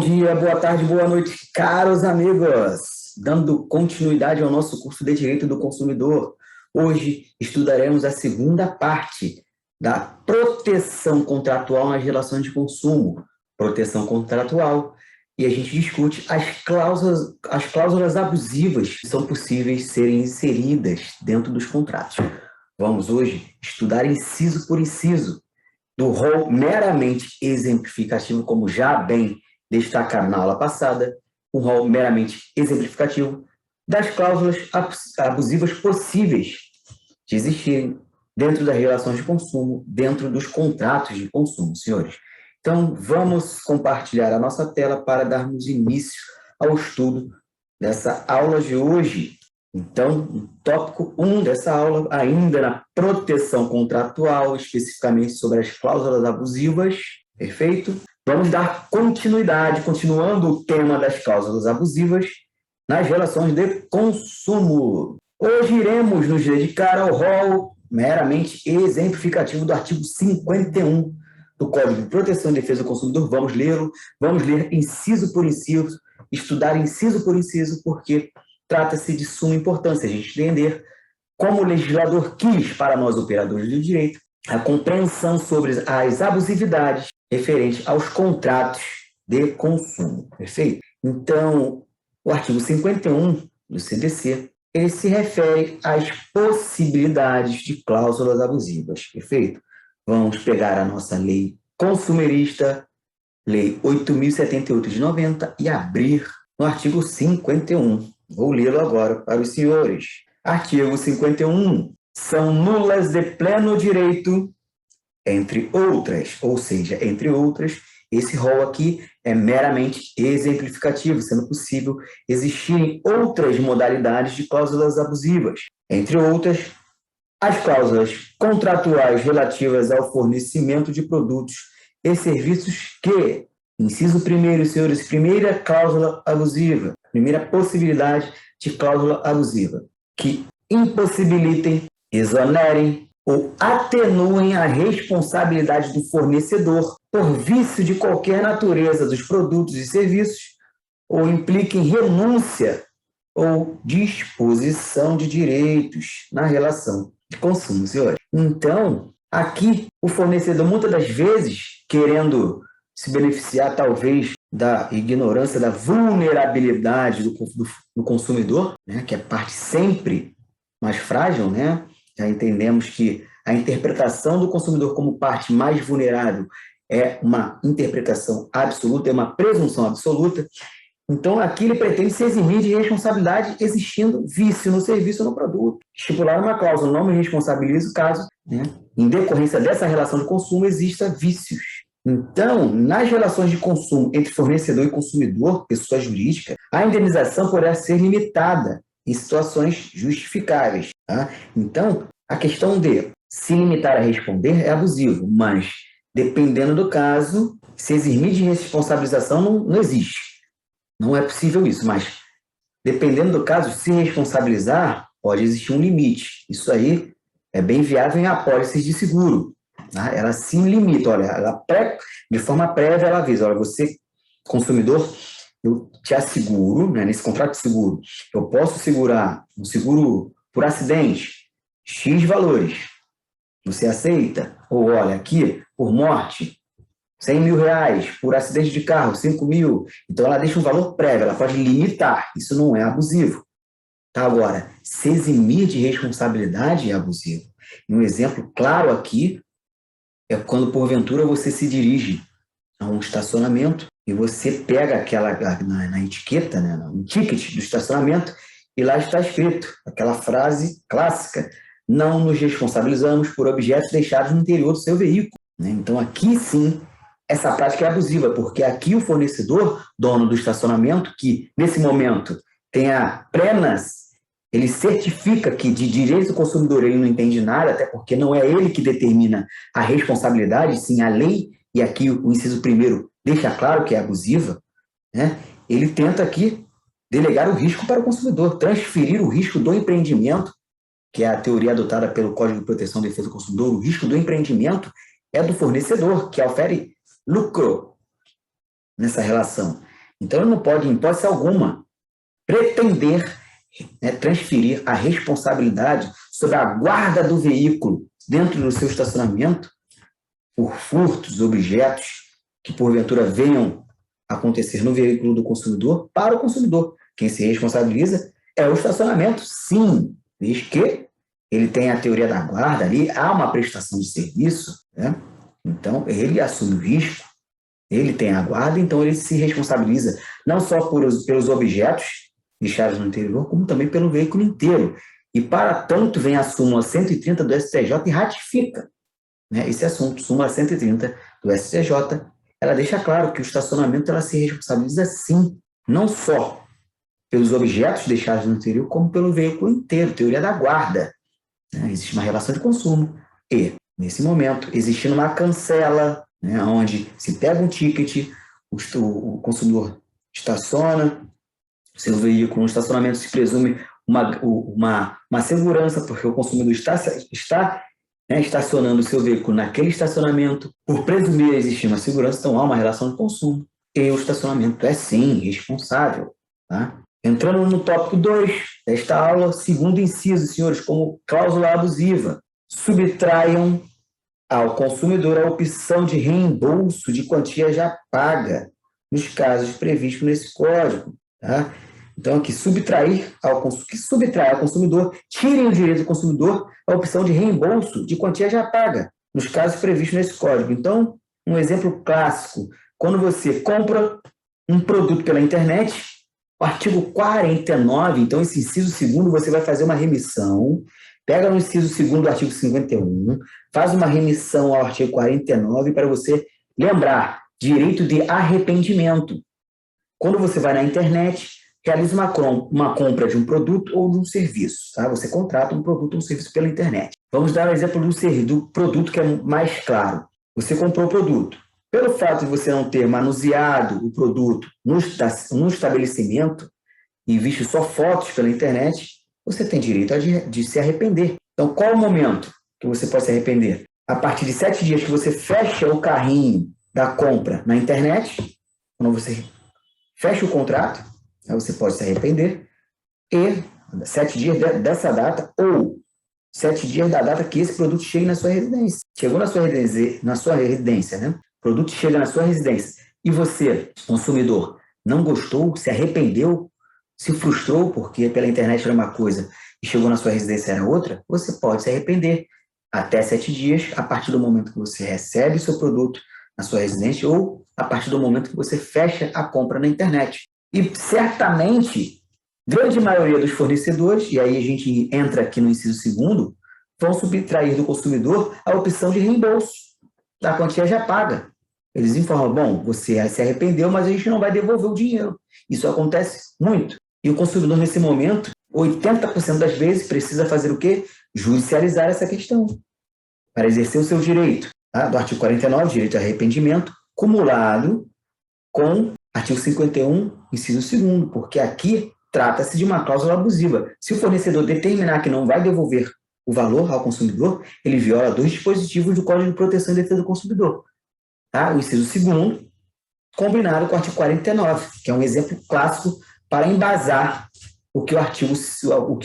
dia, boa tarde, boa noite, caros amigos! Dando continuidade ao nosso curso de Direito do Consumidor, hoje estudaremos a segunda parte da proteção contratual nas relações de consumo. Proteção contratual, e a gente discute as cláusulas abusivas que são possíveis serem inseridas dentro dos contratos. Vamos hoje estudar inciso por inciso, do rol meramente exemplificativo, como já bem destacado na aula passada, um rol meramente exemplificativo das cláusulas abusivas possíveis de existirem dentro das relações de consumo, dentro dos contratos de consumo, senhores. Então, vamos compartilhar a nossa tela para darmos início ao estudo dessa aula de hoje. Então, tópico 1 dessa aula, ainda na proteção contratual, especificamente sobre as cláusulas abusivas, perfeito? Vamos dar continuidade, continuando o tema das cláusulas abusivas nas relações de consumo. Hoje iremos nos dedicar ao rol meramente exemplificativo do artigo 51 do Código de Proteção e Defesa do Consumidor. Vamos lê-lo, vamos ler inciso por inciso, estudar inciso por inciso, porque trata-se de suma importância a gente entender como o legislador quis, para nós operadores do direito, a compreensão sobre as abusividades referentes aos contratos de consumo, perfeito? Então, o artigo 51 do CDC, ele se refere às possibilidades de cláusulas abusivas, perfeito? Vamos pegar a nossa lei consumerista, lei 8.078 de 90, e abrir no artigo 51. Vou lê-lo agora para os senhores. Artigo 51. São nulas de pleno direito, entre outras, ou seja, entre outras, esse rol aqui é meramente exemplificativo, sendo possível existirem outras modalidades de cláusulas abusivas. Entre outras, as cláusulas contratuais relativas ao fornecimento de produtos e serviços que, inciso 1º, senhores, primeira cláusula abusiva, primeira possibilidade de cláusula abusiva, que impossibilitem, exonerem ou atenuem a responsabilidade do fornecedor por vício de qualquer natureza dos produtos e serviços ou impliquem renúncia ou disposição de direitos na relação de consumo, senhores. Então, aqui, o fornecedor, muitas das vezes, querendo se beneficiar, talvez, da ignorância, da vulnerabilidade do consumidor, né, que é parte sempre mais frágil, né? Já entendemos que a interpretação do consumidor como parte mais vulnerável é uma interpretação absoluta, é uma presunção absoluta. Então, aqui ele pretende se eximir de responsabilidade existindo vício no serviço ou no produto. Estipular uma cláusula não me responsabiliza caso, né, em decorrência dessa relação de consumo, exista vícios. Então, nas relações de consumo entre fornecedor e consumidor, pessoa jurídica, a indenização poderá ser limitada em situações justificáveis. Tá? Então, a questão de se limitar a responder é abusivo, mas, dependendo do caso, se eximir de responsabilização não existe. Não é possível isso, mas, dependendo do caso, se responsabilizar, pode existir um limite. Isso aí é bem viável em apólices de seguro. Tá? Ela se limita, olha, de forma prévia ela avisa, olha, você, consumidor, eu te asseguro, né, nesse contrato de seguro, eu posso segurar um seguro por acidente, X valores. Você aceita? Ou, olha, aqui, por morte, R$100 mil, por acidente de carro, 5 mil. Então, ela deixa um valor prévio, ela pode limitar. Isso não é abusivo. Tá? Agora, se eximir de responsabilidade é abusivo. E um exemplo claro aqui é quando, porventura, você se dirige a um estacionamento e você pega aquela, na etiqueta, né, no ticket do estacionamento, e lá está escrito aquela frase clássica: não nos responsabilizamos por objetos deixados no interior do seu veículo. Né? Então, aqui sim, essa prática é abusiva, porque aqui o fornecedor, dono do estacionamento, que nesse momento tem a plenas, ele certifica que de direitos do consumidor ele não entende nada, até porque não é ele que determina a responsabilidade, sim a lei, e aqui o inciso 1º deixa claro que é abusiva, né? Ele tenta aqui delegar o risco para o consumidor, transferir o risco do empreendimento, que é a teoria adotada pelo Código de Proteção e Defesa do Consumidor. O risco do empreendimento é do fornecedor, que ofere lucro nessa relação. Então, ele não pode, em hipótese alguma, pretender, né, transferir a responsabilidade sobre a guarda do veículo dentro do seu estacionamento por furtos, objetos que porventura venham a acontecer no veículo do consumidor para o consumidor. Quem se responsabiliza é o estacionamento, sim, desde que ele tenha a teoria da guarda ali, há uma prestação de serviço, né? Então ele assume o risco, ele tem a guarda, então ele se responsabiliza não só pelos objetos deixados no interior, como também pelo veículo inteiro. E para tanto vem a súmula 130 do STJ e ratifica, né, esse assunto, súmula 130 do STJ, ela deixa claro que o estacionamento ela se responsabiliza sim, não só pelos objetos deixados no interior, como pelo veículo inteiro, teoria da guarda. Né? Existe uma relação de consumo e, nesse momento, existindo uma cancela, né, onde se pega um ticket, o consumidor estaciona seu veículo, no estacionamento se presume uma segurança, porque o consumidor está né, estacionando o seu veículo naquele estacionamento, por presumir existir uma segurança, então há uma relação de consumo. E o estacionamento é sim responsável. Tá? Entrando no tópico 2 desta aula, segundo inciso, senhores, como cláusula abusiva, subtraiam ao consumidor a opção de reembolso de quantia já paga, nos casos previstos nesse código. Tá? Então, aqui, subtrai ao consumidor, tirem o direito do consumidor a opção de reembolso de quantia já paga, nos casos previstos nesse código. Então, um exemplo clássico, quando você compra um produto pela internet, o artigo 49, então esse inciso segundo, você vai fazer uma remissão, pega no inciso segundo do artigo 51, faz uma remissão ao artigo 49 para você lembrar, direito de arrependimento. Quando você vai na internet, realiza uma compra de um produto ou de um serviço. Tá? Você contrata um produto ou um serviço pela internet. Vamos dar um exemplo do produto que é mais claro. Você comprou o produto. Pelo fato de você não ter manuseado o produto no estabelecimento e visto só fotos pela internet, você tem direito de se arrepender. Então, qual é o momento que você pode se arrepender? A partir de 7 dias que você fecha o carrinho da compra na internet, quando você fecha o contrato, aí você pode se arrepender, e 7 dias dessa data, ou 7 dias da data que esse produto chegue na sua residência. Chegou na sua residência, né? O produto chega na sua residência, e você, consumidor, não gostou, se arrependeu, se frustrou, porque pela internet era uma coisa, e chegou na sua residência era outra, você pode se arrepender até 7 dias, a partir do momento que você recebe o seu produto na sua residência, ou a partir do momento que você fecha a compra na internet. E certamente, grande maioria dos fornecedores, e aí a gente entra aqui no inciso segundo, vão subtrair do consumidor a opção de reembolso da quantia já paga. Eles informam, bom, você se arrependeu, mas a gente não vai devolver o dinheiro. Isso acontece muito. E o consumidor, nesse momento, 80% das vezes, precisa fazer o quê? Judicializar essa questão, para exercer o seu direito. Tá? Do artigo 49, direito de arrependimento, cumulado com artigo 51, inciso 2º, porque aqui trata-se de uma cláusula abusiva. Se o fornecedor determinar que não vai devolver o valor ao consumidor, ele viola 2 dispositivos do Código de Proteção e Defesa do Consumidor. Tá? O inciso 2º, combinado com o artigo 49, que é um exemplo clássico para embasar o que o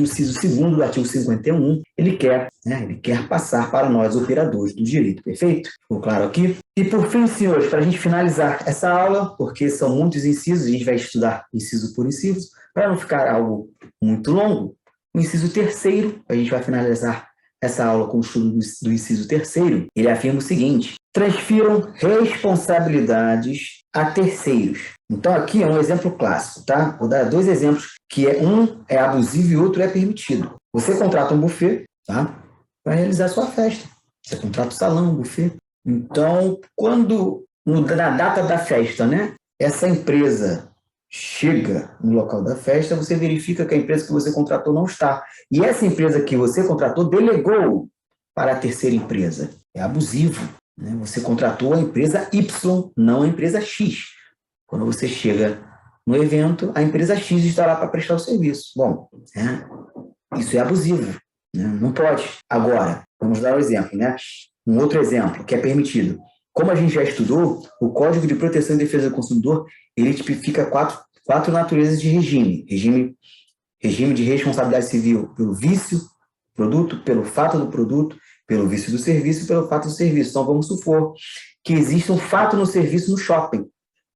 inciso 2º do artigo 51 ele quer, né? Ele quer passar para nós, operadores do direito. Perfeito? Ficou claro aqui? E por fim, senhores, para a gente finalizar essa aula, porque são muitos incisos, a gente vai estudar inciso por inciso, para não ficar algo muito longo, o inciso 3º, a gente vai finalizar essa aula com o estudo do inciso 3º, ele afirma o seguinte: transfiram responsabilidades a terceiros. Então, aqui é um exemplo clássico, tá? Vou dar 2 exemplos, que um é abusivo e outro é permitido. Você contrata um buffet, tá? Para realizar sua festa. Você contrata um salão, um buffet. Então, na data da festa, né? Essa empresa chega no local da festa, você verifica que a empresa que você contratou não está. E essa empresa que você contratou delegou para a terceira empresa. É abusivo. Né? Você contratou a empresa Y, não a empresa X. Quando você chega no evento, a empresa X está lá para prestar o serviço. Bom, né? Isso é abusivo. Né? Não pode. Agora, vamos dar um exemplo. Né? Um outro exemplo que é permitido. como a gente já estudou, o Código de Proteção e Defesa do Consumidor, ele tipifica quatro naturezas de regime. Regime de responsabilidade civil pelo vício do produto, pelo fato do produto, pelo vício do serviço e pelo fato do serviço. Então, vamos supor que exista um fato no serviço no shopping.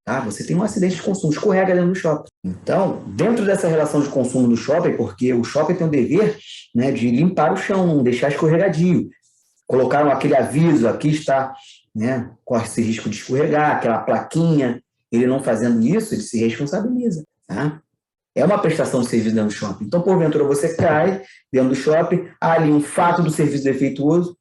Tá? Você tem um acidente de consumo, escorrega dentro do shopping. Então, dentro dessa relação de consumo do shopping, porque o shopping tem o dever, né, de limpar o chão, não deixar escorregadio. Colocaram aquele aviso, aqui está, né, corre esse risco de escorregar, aquela plaquinha. Ele não fazendo isso, ele se responsabiliza. Tá? É uma prestação de serviço dentro do shopping. Então, porventura, você cai dentro do shopping, há ali um fato do serviço defeituoso,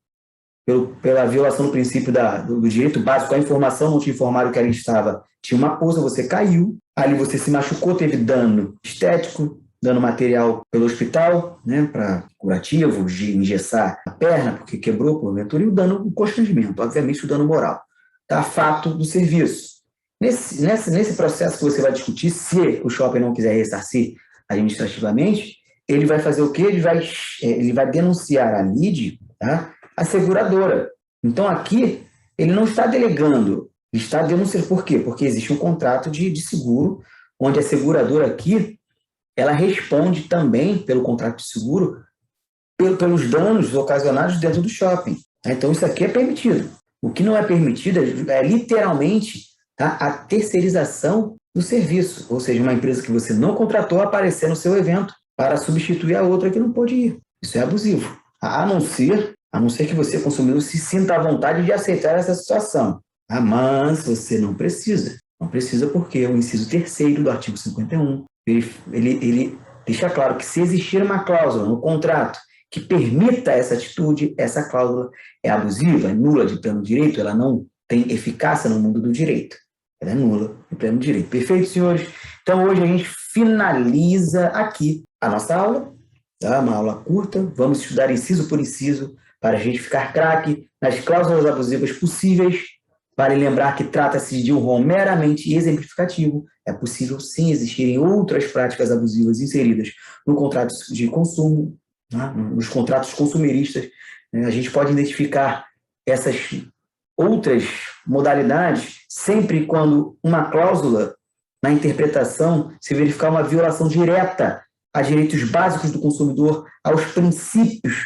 pela violação do princípio do direito básico, a informação não te informaram que ela estava, tinha uma pousa, você caiu, ali você se machucou, teve dano estético, dano material pelo hospital, né, para curativo, de engessar a perna, porque quebrou, porventura, e o dano, o constrangimento, obviamente o dano moral. Tá? Fato do serviço. Nesse processo que você vai discutir, se o shopping não quiser ressarcir administrativamente, ele vai fazer o quê? Ele vai denunciar a lide, tá? A seguradora. Então, aqui, ele não está delegando, ele está denunciando. Por quê? Porque existe um contrato de seguro, onde a seguradora aqui, ela responde também, pelo contrato de seguro, pelos danos ocasionados dentro do shopping. Então, isso aqui é permitido. O que não é permitido é literalmente, tá, a terceirização do serviço, ou seja, uma empresa que você não contratou aparecer no seu evento para substituir a outra que não pôde ir. Isso é abusivo. A não ser que você, consumidor, se sinta à vontade de aceitar essa situação. Tá? Mas você não precisa. Não precisa porque o inciso 3º do artigo 51, ele deixa claro que se existir uma cláusula no contrato que permita essa atitude, essa cláusula é abusiva, é nula de pleno direito, ela não tem eficácia no mundo do direito. Ela é nula de pleno direito. Perfeito, senhores? Então, hoje a gente finaliza aqui a nossa aula, tá? Uma aula curta. Vamos estudar inciso por inciso para a gente ficar craque nas cláusulas abusivas possíveis. Vale lembrar que trata-se de um rol meramente exemplificativo. É possível, sim, existirem outras práticas abusivas inseridas no contrato de consumo, né? Nos contratos consumeristas. A gente pode identificar essas outras modalidades sempre quando uma cláusula na interpretação se verificar uma violação direta a direitos básicos do consumidor, aos princípios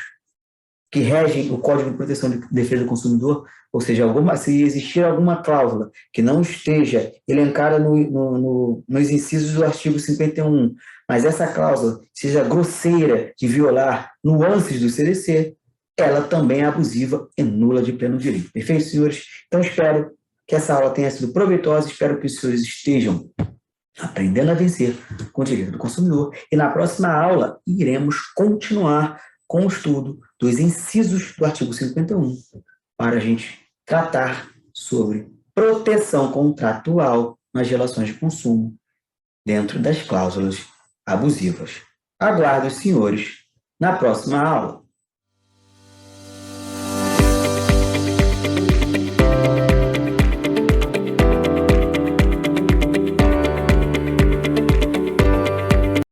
que regem o Código de Proteção e Defesa do Consumidor, ou seja, se existir alguma cláusula que não esteja elencada nos incisos do artigo 51, mas essa cláusula seja grosseira de violar nuances do CDC, ela também é abusiva e nula de pleno direito. Perfeito, senhores? Então, espero que essa aula tenha sido proveitosa, espero que os senhores estejam aprendendo a vencer com o direito do consumidor. E na próxima aula, iremos continuar com o estudo dos incisos do artigo 51, para a gente tratar sobre proteção contratual nas relações de consumo dentro das cláusulas abusivas. Aguardo os senhores na próxima aula.